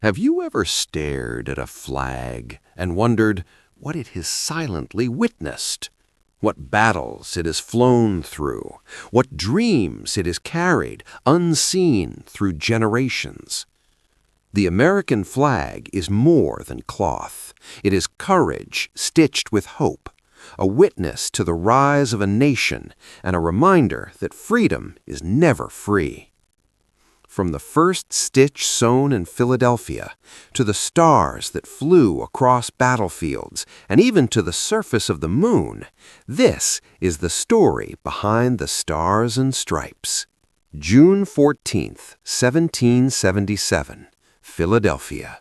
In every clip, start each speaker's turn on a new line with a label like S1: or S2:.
S1: Have you ever stared at a flag and wondered what it has silently witnessed? What battles it has flown through, what dreams it has carried unseen through generations? The American flag is more than cloth. It is courage stitched with hope, a witness to the rise of a nation and a reminder that freedom is never free. From the first stitch sewn in Philadelphia, to the stars that flew across battlefields, and even to the surface of the moon, this is the story behind the Stars and Stripes. June 14th, 1777, Philadelphia.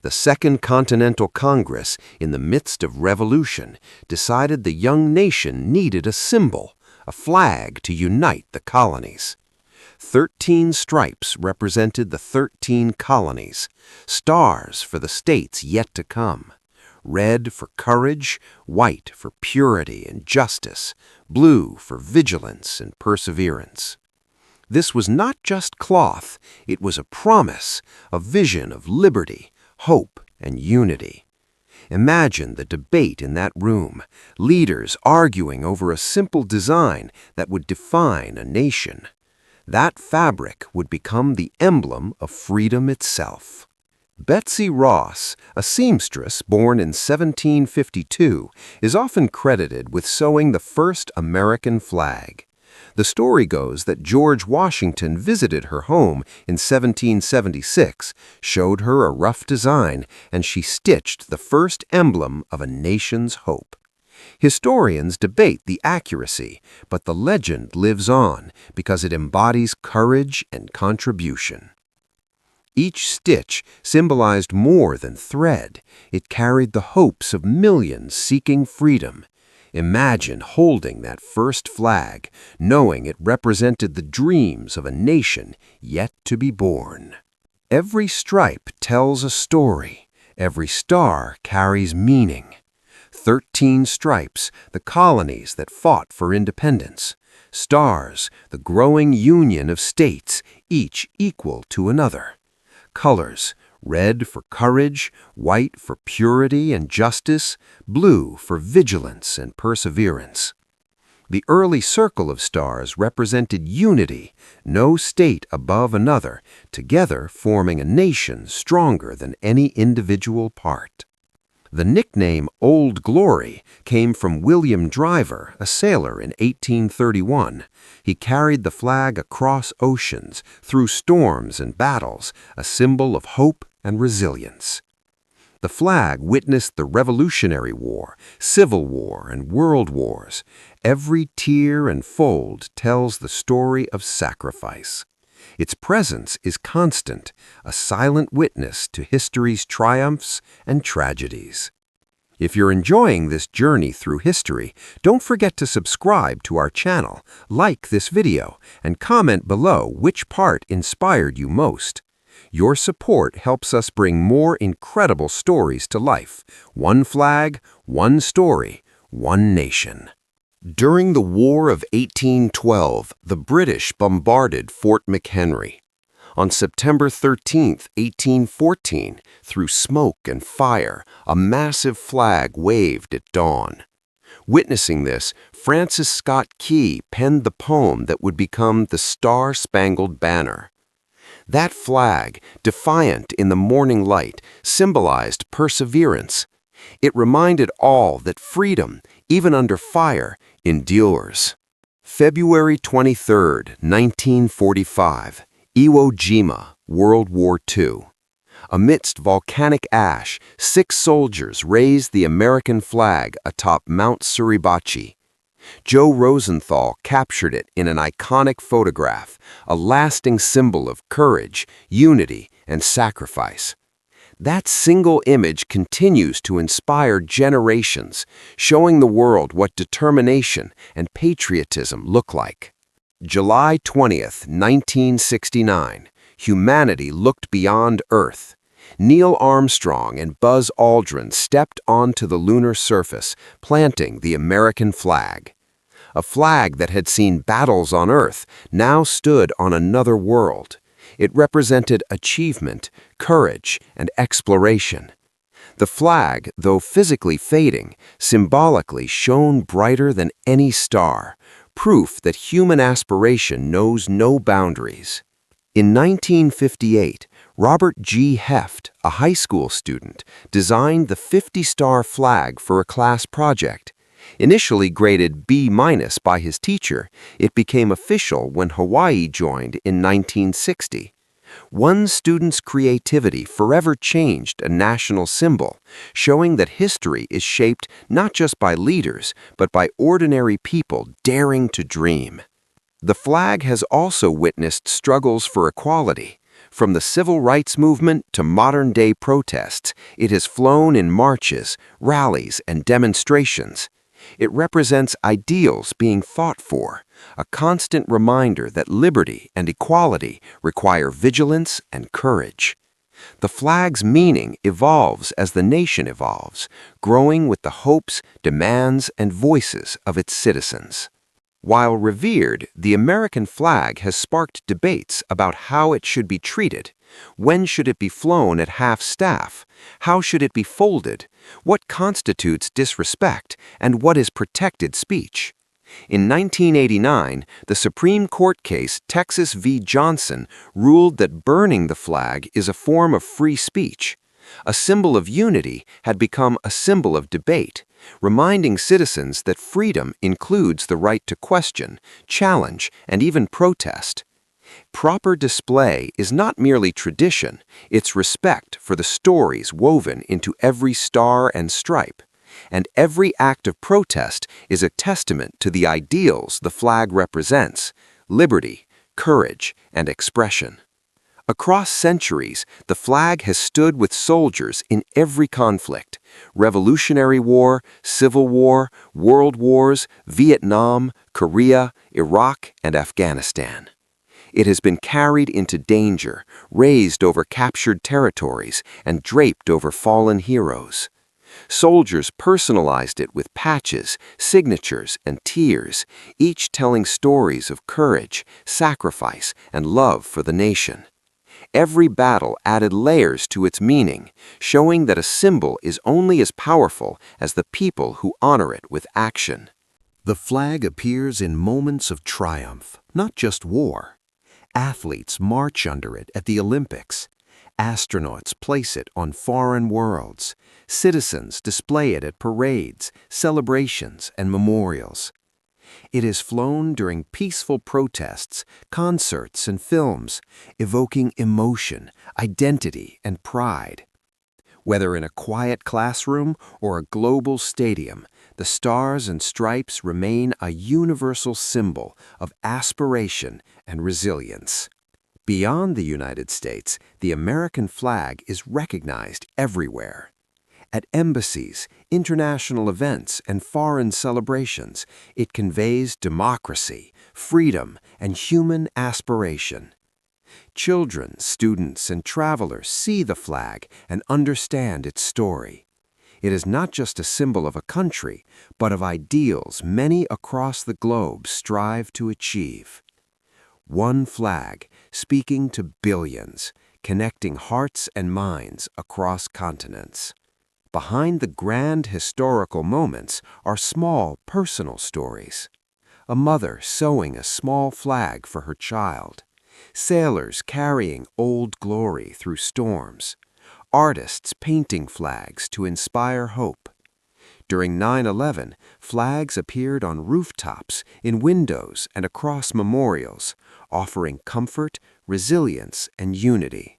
S1: The Second Continental Congress, in the midst of revolution, decided the young nation needed a symbol, a flag to unite the colonies. 13 stripes represented the 13 colonies, stars for the states yet to come, red for courage, white for purity and justice, blue for vigilance and perseverance. This was not just cloth, it was a promise, a vision of liberty, hope, and unity. Imagine the debate in that room, leaders arguing over a simple design that would define a nation. That fabric would become the emblem of freedom itself. Betsy Ross, a seamstress born in 1752, is often credited with sewing the first American flag. The story goes that George Washington visited her home in 1776, showed her a rough design, and she stitched the first emblem of a nation's hope. Historians debate the accuracy, but the legend lives on because it embodies courage and contribution. Each stitch symbolized more than thread. It carried the hopes of millions seeking freedom. Imagine holding that first flag, knowing it represented the dreams of a nation yet to be born. Every stripe tells a story. Every star carries meaning. 13 stripes, the colonies that fought for independence. Stars, the growing union of states, each equal to another. Colors, red for courage, white for purity and justice, blue for vigilance and perseverance. The early circle of stars represented unity, no state above another, together forming a nation stronger than any individual part. The nickname Old Glory came from William Driver, a sailor in 1831. He carried the flag across oceans, through storms and battles, a symbol of hope and resilience. The flag witnessed the Revolutionary War, Civil War, and World Wars. Every tier and fold tells the story of sacrifice. Its presence is constant, a silent witness to history's triumphs and tragedies. If you're enjoying this journey through history, don't forget to subscribe to our channel, like this video, and comment below which part inspired you most. Your support helps us bring more incredible stories to life. One flag, one story, one nation. During the War of 1812, the British bombarded Fort McHenry. On September 13, 1814, through smoke and fire, a massive flag waved at dawn. Witnessing this, Francis Scott Key penned the poem that would become the Star-Spangled Banner. That flag, defiant in the morning light, symbolized perseverance. It reminded all that freedom, even under fire, endures. February 23, 1945, Iwo Jima, World War II. Amidst volcanic ash, 6 soldiers raised the American flag atop Mount Suribachi. Joe Rosenthal captured it in an iconic photograph, a lasting symbol of courage, unity, and sacrifice. That single image continues to inspire generations, showing the world what determination and patriotism look like. July 20th, 1969, humanity looked beyond Earth. Neil Armstrong and Buzz Aldrin stepped onto the lunar surface, planting the American flag. A flag that had seen battles on Earth now stood on another world. It represented achievement, courage, and exploration. The flag, though physically fading, symbolically shone brighter than any star, proof that human aspiration knows no boundaries. In 1958, Robert G. Heft, a high school student, designed the 50-star flag for a class project. Initially graded B- by his teacher, it became official when Hawaii joined in 1960. One student's creativity forever changed a national symbol, showing that history is shaped not just by leaders, but by ordinary people daring to dream. The flag has also witnessed struggles for equality. From the civil rights movement to modern-day protests, it has flown in marches, rallies, and demonstrations. It represents ideals being fought for, a constant reminder that liberty and equality require vigilance and courage. The flag's meaning evolves as the nation evolves, growing with the hopes, demands, and voices of its citizens. While revered, the American flag has sparked debates about how it should be treated. When should it be flown at half-staff? How should it be folded? What constitutes disrespect, and what is protected speech? In 1989, the Supreme Court case Texas v. Johnson ruled that burning the flag is a form of free speech. A symbol of unity had become a symbol of debate, reminding citizens that freedom includes the right to question, challenge, and even protest. Proper display is not merely tradition, it's respect for the stories woven into every star and stripe. And every act of protest is a testament to the ideals the flag represents: liberty, courage, and expression. Across centuries, the flag has stood with soldiers in every conflict: Revolutionary War, Civil War, World Wars, Vietnam, Korea, Iraq, and Afghanistan. It has been carried into danger, raised over captured territories, and draped over fallen heroes. Soldiers personalized it with patches, signatures, and tears, each telling stories of courage, sacrifice, and love for the nation. Every battle added layers to its meaning, showing that a symbol is only as powerful as the people who honor it with action. The flag appears in moments of triumph, not just war. Athletes march under it at the Olympics. Astronauts place it on foreign worlds. Citizens display it at parades, celebrations, and memorials. It is flown during peaceful protests, concerts, and films, evoking emotion, identity, and pride. Whether in a quiet classroom or a global stadium, the stars and stripes remain a universal symbol of aspiration and resilience. Beyond the United States, the American flag is recognized everywhere. At embassies, international events, and foreign celebrations, it conveys democracy, freedom, and human aspiration. Children, students, and travelers see the flag and understand its story. It is not just a symbol of a country, but of ideals many across the globe strive to achieve. One flag, speaking to billions, connecting hearts and minds across continents. Behind the grand historical moments are small personal stories. A mother sewing a small flag for her child. Sailors carrying Old Glory through storms. Artists painting flags to inspire hope. During 9/11, flags appeared on rooftops, in windows, and across memorials, offering comfort, resilience, and unity.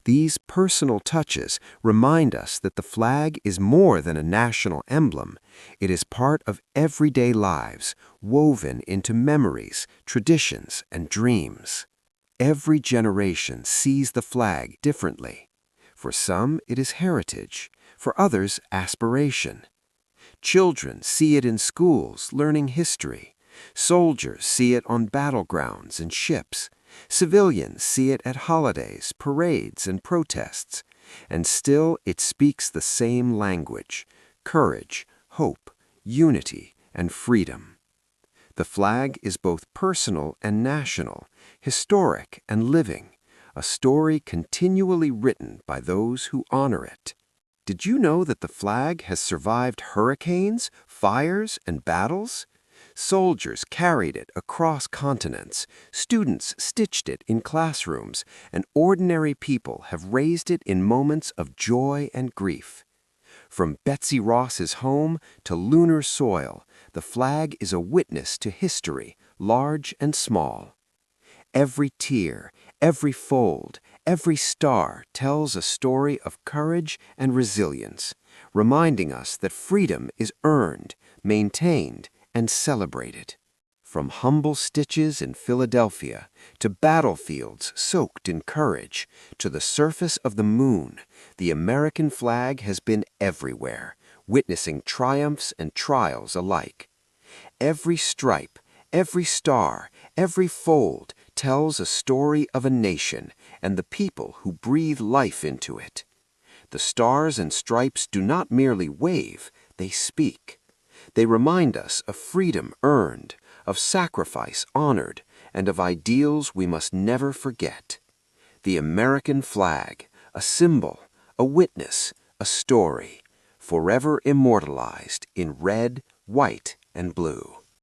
S1: These personal touches remind us that the flag is more than a national emblem. It is part of everyday lives, woven into memories, traditions, and dreams. Every generation sees the flag differently. For some, it is heritage. For others, aspiration. Children see it in schools, learning history. Soldiers see it on battlegrounds and ships. Civilians see it at holidays, parades, and protests. And still it speaks the same language: courage, hope, unity, and freedom. The flag is both personal and national, historic and living, a story continually written by those who honor it. Did you know that the flag has survived hurricanes, fires, and battles? Soldiers carried it across continents, students stitched it in classrooms, and ordinary people have raised it in moments of joy and grief. From Betsy Ross's home to lunar soil, the flag is a witness to history, large and small. Every tear, every fold, every star tells a story of courage and resilience, reminding us that freedom is earned, maintained, and celebrated. From humble stitches in Philadelphia to battlefields soaked in courage to the surface of the moon, the American flag has been everywhere, witnessing triumphs and trials alike. Every stripe, every star, every fold tells a story of a nation and the people who breathe life into it. The stars and stripes do not merely wave, they speak. They remind us of freedom earned, of sacrifice honored, and of ideals we must never forget. The American flag, a symbol, a witness, a story, forever immortalized in red, white, and blue.